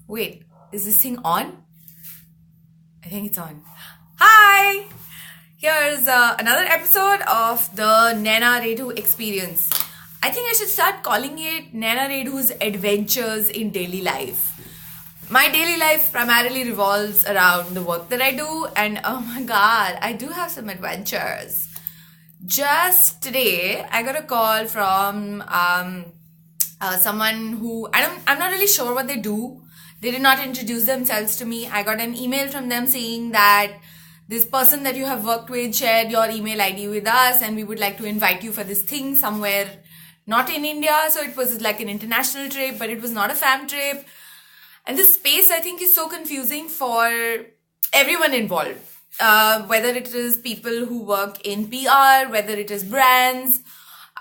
Wait, is this thing on? I think it's on. Hi! Here's another episode of the Naina Redhu experience. I think I should start calling it Naina Redhu's adventures in daily life. My daily life primarily revolves around the work that I do, and oh my god, I do have some adventures. Just today, I got a call from someone who I'm not really sure what they do. They did not introduce themselves to me. I got an email from them saying that this person that you have worked with shared your email ID with us, and we would like to invite you for this thing somewhere not in India. So it was like an international trip, but it was not a fam trip. And this space, I think, is so confusing for everyone involved. Whether it is people who work in PR, whether it is brands,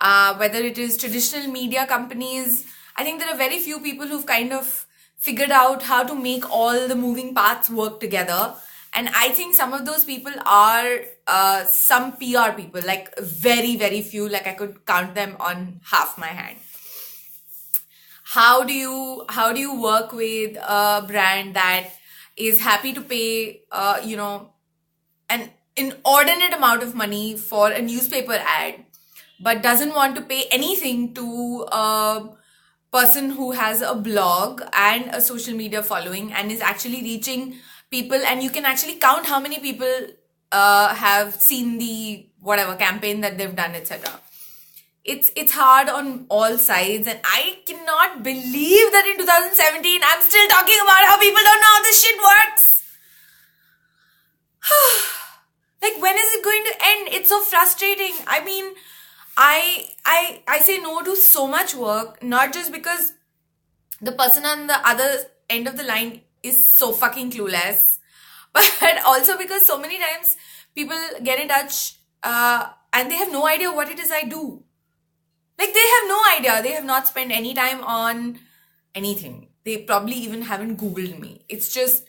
whether it is traditional media companies. I think there are very few people who've kind of figured out how to make all the moving parts work together. And I think some of those people are some PR people, like very, very few, like I could count them on half my hand. How do you work with a brand that is happy to pay, an inordinate amount of money for a newspaper ad, but doesn't want to pay anything to a person who has a blog and a social media following and is actually reaching people, and you can actually count how many people have seen the whatever campaign that they've done, etc. It's hard on all sides, and I cannot believe that in 2017 I'm still talking about how people don't know how this shit works. Like, when is it going to end? It's so frustrating. I mean, I say no to so much work, not just because the person on the other end of the line is so fucking clueless, but also because so many times people get in touch and they have no idea what it is I do. Like, they have no idea. They have not spent any time on anything. They probably even haven't Googled me. It's just,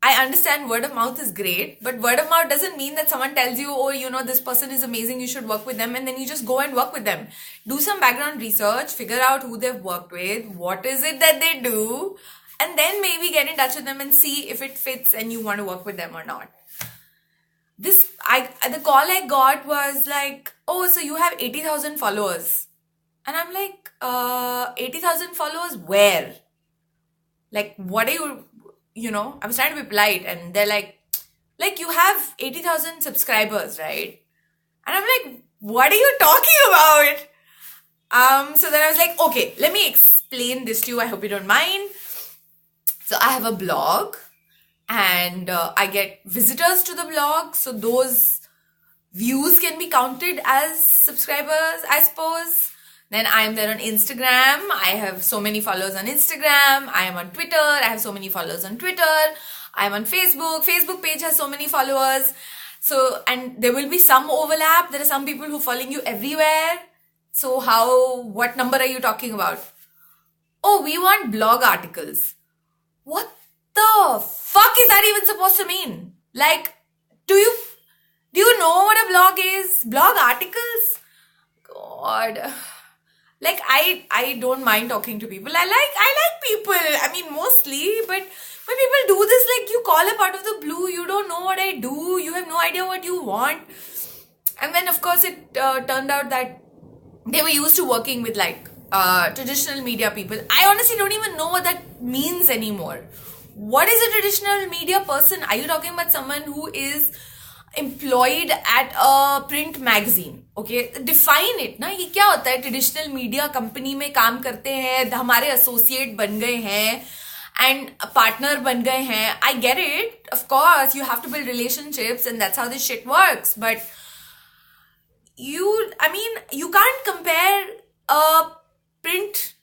I understand word of mouth is great, but word of mouth doesn't mean that someone tells you, oh, this person is amazing, you should work with them, and then you just go and work with them. Do some background research, figure out who they've worked with, what is it that they do, and then maybe get in touch with them and see if it fits and you want to work with them or not. The call I got was like, oh, so you have 80,000 followers. And I'm like, 80,000 followers where? Like, what are you... I was trying to be polite, and they're like, you have 80,000 subscribers, right? And I'm like, what are you talking about? So then I was like, okay, let me explain this to you. I hope you don't mind. So I have a blog, and I get visitors to the blog. So those views can be counted as subscribers, I suppose. Then I am there on Instagram. I have so many followers on Instagram. I am on Twitter. I have so many followers on Twitter. I am on Facebook. Facebook page has so many followers. So, and there will be some overlap. There are some people who are following you everywhere. So what number are you talking about? Oh, we want blog articles. What the fuck is that even supposed to mean? Like, do you know what a blog is? Blog articles? God... Like, I don't mind talking to people. I like people. I mean, mostly. But when people do this, like, you call up out of the blue. You don't know what I do. You have no idea what you want. And then, of course, it turned out that they were used to working with, like, traditional media people. I honestly don't even know what that means anymore. What is a traditional media person? Are you talking about someone who is employed at a print magazine? Okay, define it ना. ये क्या होता है? Traditional media company में काम करते हैं, हमारे एसोसिएट बन गए हैं एंड पार्टनर बन गए हैं. I get it, of course you have to build relationships and that's how this shit works, but you can't compare a print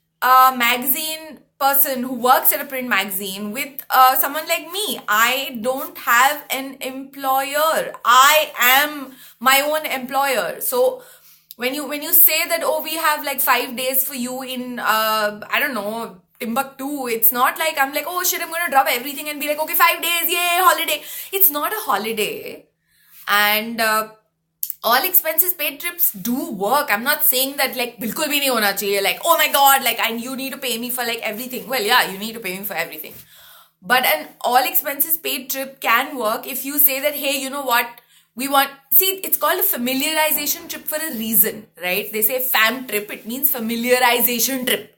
magazine person who works at a print magazine with someone like me. I don't have an employer. I am my own employer. So when you say that, oh, we have like 5 days for you in I don't know, Timbuktu, it's not like I'm like, oh shit, I'm gonna drop everything and be like, okay, 5 days, yay, holiday. It's not a holiday. And all expenses paid trips do work. I'm not saying that like bilkul bhi nahi hona chahiye, like, oh my god, like, and you need to pay me for like everything. Well, yeah, you need to pay me for everything. But an all expenses paid trip can work if you say that, hey, you know what? See, it's called a familiarization trip for a reason, right? They say fam trip, it means familiarization trip.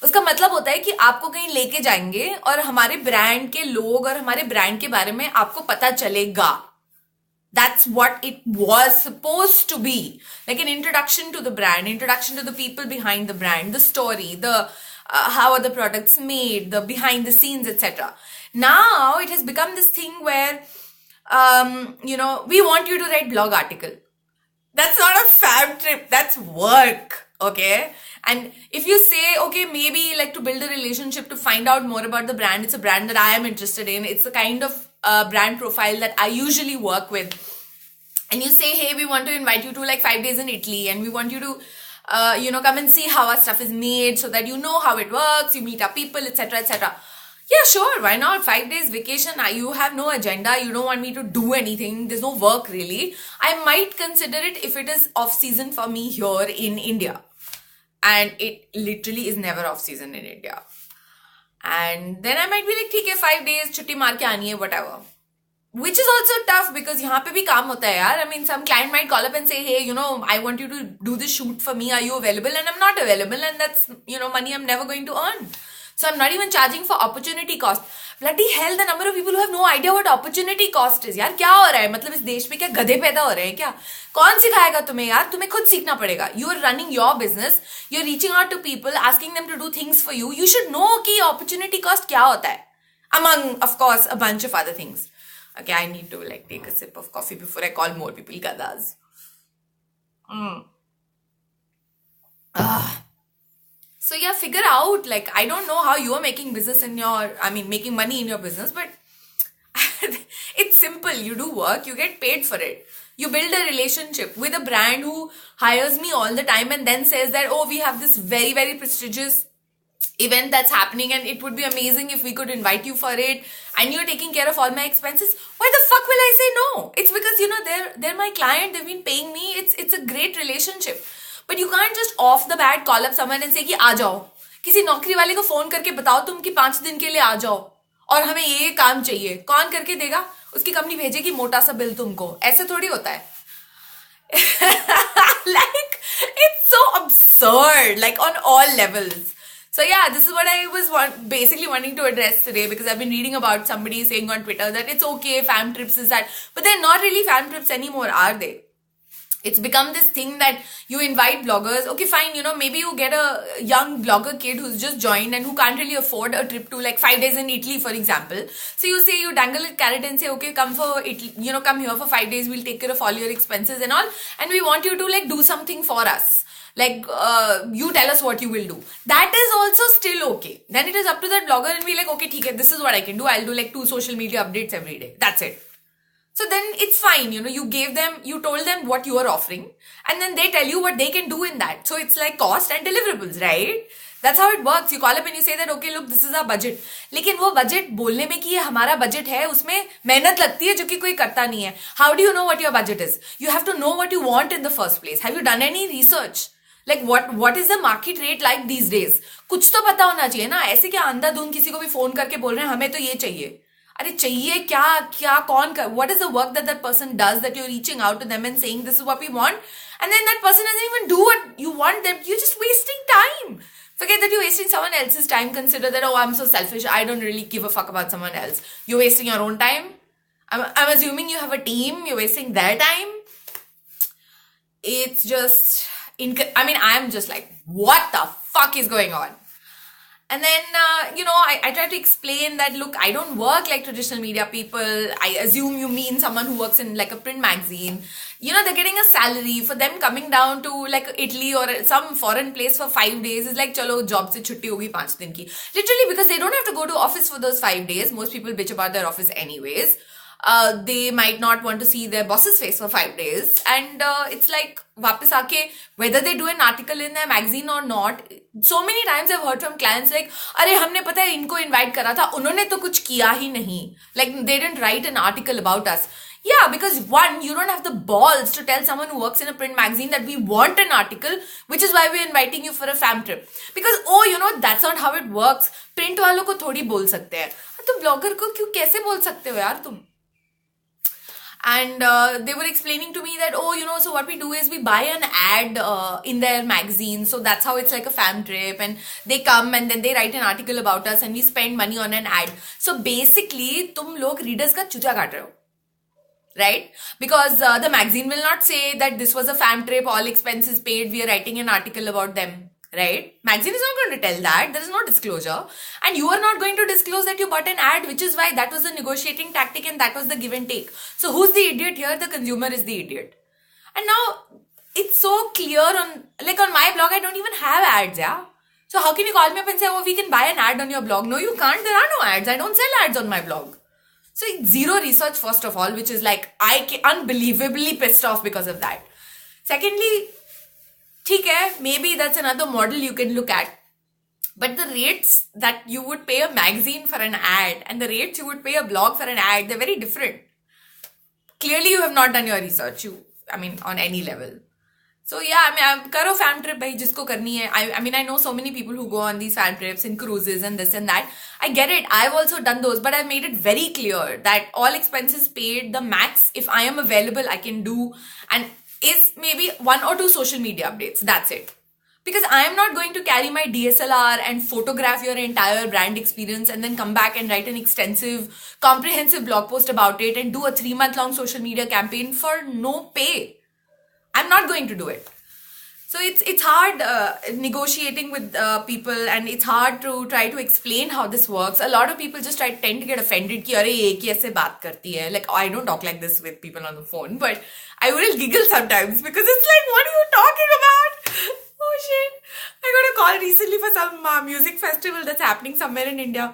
उसका मतलब होता है कि आपको कहीं लेके जाएंगे और हमारे ब्रांड के लोग और हमारे ब्रांड के बारे में आपको पता चलेगा. That's what it was supposed to be. Like an introduction to the brand, introduction to the people behind the brand, the story, the how are the products made, the behind the scenes, etc. Now it has become this thing where, we want you to write blog article. That's not a fam trip. That's work. Okay. And if you say, okay, maybe like to build a relationship to find out more about the brand, it's a brand that I am interested in. It's a kind of brand profile that I usually work with. And you say, hey, we want to invite you to like 5 days in Italy and we want you to, come and see how our stuff is made so that you know how it works, you meet our people, etc., etc. Yeah, sure, why not? 5 days vacation, you have no agenda, you don't want me to do anything, there's no work really. I might consider it if it is off season for me here in India. And it literally is never off season in India. And then I might be like, ठीक है, 5 days, छुट्टी मार के आनी है, whatever. Which is also tough because यहाँ पे भी काम होता है यार. I mean, some client might call up and say, hey, I want you to do this shoot for me. Are you available? And I'm not available. And that's, money I'm never going to earn. So I'm not even charging for opportunity cost. Bloody hell, the number of people who have no idea what opportunity cost is. यार क्या हो रहा है? मतलब इस देश में क्या गधे पैदा हो रहे हैं क्या? कौन सिखाएगा तुम्हें यार? तुम्हें खुद सीखना पड़ेगा. You are running your business. You're reaching out to people, asking them to do things for you. You should know कि opportunity cost क्या होता है. Among, of course, a bunch of other things. Okay, I need to like take a sip of coffee before I call more people gadas. So yeah, figure out, like, I don't know how you're making making money in your business, but it's simple. You do work, you get paid for it. You build a relationship with a brand who hires me all the time and then says that, oh, we have this very, very prestigious event that's happening and it would be amazing if we could invite you for it and you're taking care of all my expenses. Why the fuck will I say no? It's because, they're my client, they've been paying me. It's a great relationship. But you can't just off the bat call up someone and say कि आ जाओ. किसी नौकरी वाले को phone करके बताओ तुम कि 5 दिन के लिए आ जाओ और हमें ये काम चाहिए. कौन करके देगा? उसकी कंपनी भेजेगी मोटा सा बिल तुमको. ऐसे थोड़ी होता है. Like, it's so absurd, like on all levels. So yeah, this is what I was basically wanting to address today because I've been reading about somebody saying on Twitter that it's okay, fam trips is that. But they're not really fam trips anymore, are they? It's become this thing that you invite bloggers. Okay, fine, maybe you get a young blogger kid who's just joined and who can't really afford a trip to like 5 days in Italy, for example. So you dangle a carrot and say, okay, come for Italy, come here for 5 days, we'll take care of all your expenses and all. And we want you to like do something for us. Like, you tell us what you will do. That is also still okay. Then it is up to that blogger and be like, okay, theek hai, this is what I can do. I'll do like 2 social media updates every day. That's it. So then it's fine, you told them what you are offering and then they tell you what they can do in that. So it's like cost and deliverables, right? That's how it works. You call up and you say that, okay, look, this is our budget. लेकिन वो budget बोलने में कि ये हमारा budget है, उसमें मेहनत लगती है जो कि कोई करता नहीं है. How do you know what your budget is? You have to know what you want in the first place. Have you done any research? Like what is the market rate like these days? कुछ तो पता होना चाहिए ना. ऐसे क्या अंधाधुंध किसी को भी फोन करके बोल रहे हैं हमें तो ये चाहिए. अरे चाहिए क्या कौन कर, what is the work that person does that you're reaching out to them and saying this is what we want, and then that person doesn't even do what you want them. You're just wasting time. Forget that you're wasting someone else's time. Consider that, oh, I'm so selfish, I don't really give a fuck about someone else. You're wasting your own time. I'm assuming you have a team, you're wasting their time. It's just I'm just like, what the fuck is going on? And then, I try to explain that, look, I don't work like traditional media people. I assume you mean someone who works in like a print magazine. They're getting a salary. For them coming down to like Italy or some foreign place for 5 days is like, chalo, job se chutti hogi 5 din ki. Literally, because they don't have to go to office for those 5 days. Most people bitch about their office anyways. They might not want to see their boss's face for 5 days. And it's like, वापस आके, whether they do an article in their magazine or not, so many times I've heard from clients like, अरे हमने पता है इनको invite करा था, उन्होंने तो कुछ किया ही नहीं. Like, they didn't write an article about us. Yeah, because one, you don't have the balls to tell someone who works in a print magazine that we want an article, which is why we're inviting you for a fam trip. Because, that's not how it works. Print वालों को थोड़ी बोल सकते हैं. तो blogger को क्यों कैसे बोल सकते हो यार तुम? And they were explaining to me that, oh, so what we do is we buy an ad in their magazine. So that's how it's like a fam trip. And they come and then they write an article about us and we spend money on an ad. So basically, tum log readers ka chucha kaat rahe ho. Right? Because the magazine will not say that this was a fam trip, all expenses paid, we are writing an article about them. Right? Magazine is not going to tell that. There is no disclosure. And you are not going to disclose that you bought an ad, which is why that was the negotiating tactic and that was the give and take. So who's the idiot here? The consumer is the idiot. And now it's so clear on my blog, I don't even have ads, yeah? So how can you call me up and say, oh, we can buy an ad on your blog? No, you can't. There are no ads. I don't sell ads on my blog. So it's zero research, first of all, which is unbelievably pissed off because of that. Secondly, maybe that's another model you can look at. But the rates that you would pay a magazine for an ad and the rates you would pay a blog for an ad, they're very different. Clearly, you have not done your research, on any level. So yeah, karo fam trip bhai jisko karni hai. I know so many people who go on these fam trips and cruises and this and that. I get it. I've also done those, but I've made it very clear that all expenses paid, the max, if I am available, I can do, and is maybe 1 or 2 social media updates. That's it. Because I am not going to carry my DSLR and photograph your entire brand experience and then come back and write an extensive, comprehensive blog post about it and do a 3-month-long social media campaign for no pay. I'm not going to do it. So it's hard negotiating with people, and it's hard to try to explain how this works. A lot of people just tend to get offended ki, "Arey, ye kaise baat karti hai?" Like, I don't talk like this with people on the phone, but I will giggle sometimes because it's like, what are you talking about? Oh shit. I got a call recently for some music festival that's happening somewhere in India.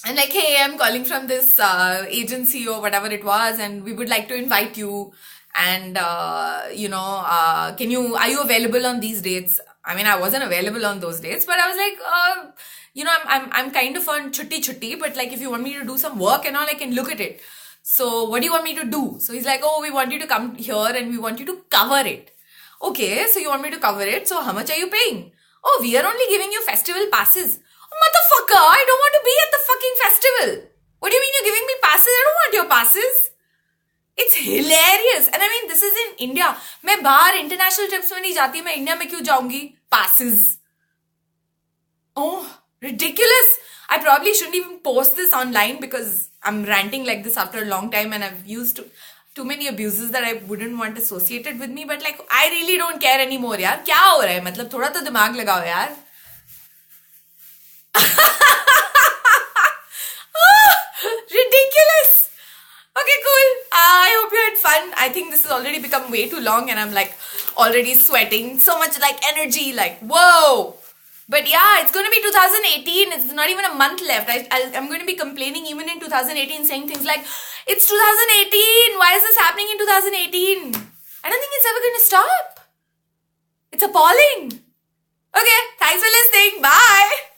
And like, hey, I'm calling from this agency or whatever it was, and we would like to invite you. And, are you available on these dates? I wasn't available on those dates, but I was like, I'm kind of on chutti, but like, if you want me to do some work and all, I can look at it. So what do you want me to do? So he's like, oh, we want you to come here and we want you to cover it. Okay, so you want me to cover it. So how much are you paying? Oh, we are only giving you festival passes. Oh, motherfucker, I don't want to be at the fucking festival. What do you mean you're giving me passes? I don't want your passes. It's hilarious. And this is in India. मैं बाहर international trips में नहीं जाती, मैं India में क्यों जाऊंगी? Passes. Oh, ridiculous. I probably shouldn't even post this online because I'm ranting like this after a long time and I've used too many abuses that I wouldn't want associated with me. But like, I really don't care anymore, यार. क्या हो रहा है? मतलब थोड़ा तो दिमाग लगाओ यार. Ridiculous. Okay, cool. I hope you had fun. I think this has already become way too long and I'm like already sweating. So much like energy, like whoa. But yeah, it's going to be 2018. It's not even a month left. I'm going to be complaining even in 2018, saying things like, it's 2018. Why is this happening in 2018? I don't think it's ever going to stop. It's appalling. Okay, thanks for listening. Bye.